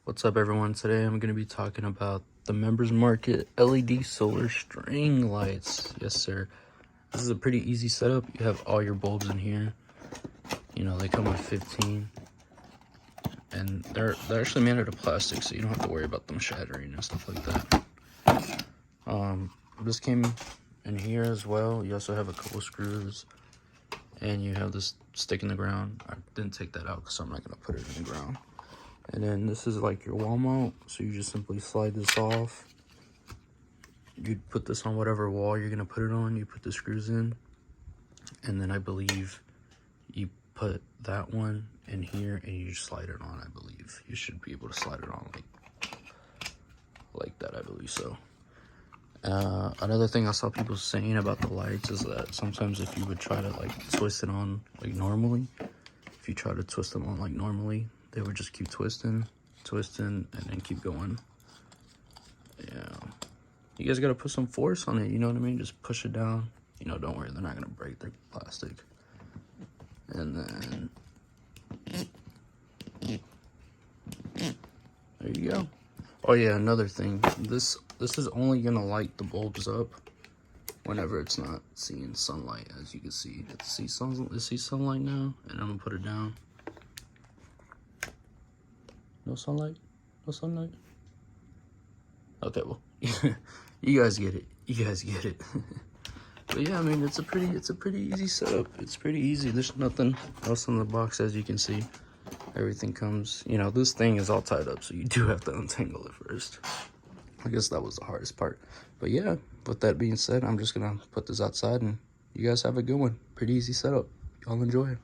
What's up, everyone? Today I'm going to be talking about the Members Market LED solar string lights. Yes, sir. This is a pretty easy setup. You have all your bulbs in here. You know, they come with 15. And they're actually made out of plastic, so you don't have to worry about them shattering and stuff like that. This came in here as well. You also have a couple screws. And you have this stick in the ground. I didn't take that out because I'm not going to put it in the ground. And then this is like your wall mount, so you just simply slide this off. You'd put this on whatever wall you're gonna put it on. You put the screws in, and then I believe you put that one in here and you slide it on. I believe you should be able to slide it on like that. I believe so. Another thing I saw people saying about the lights is that sometimes if you would try to like twist it on like normally, if you try to twist them on like normally, they would just keep twisting, and then keep going. Yeah. You guys gotta put some force on it, you know what I mean? Just push it down. You know, don't worry, they're not gonna break, they're plastic. And then, there you go. Oh yeah, another thing. This is only gonna light the bulbs up whenever it's not seeing sunlight, as you can see. Let's see sunlight now, and I'm gonna put it down. No sunlight? No sunlight? Okay, well, you guys get it. You guys get it. But yeah, I mean, it's a pretty easy setup. It's pretty easy. There's nothing else in the box, as you can see. Everything comes, you know, this thing is all tied up, so you do have to untangle it first. I guess that was the hardest part. But yeah, with that being said, I'm just gonna put this outside, and you guys have a good one. Pretty easy setup. Y'all enjoy it.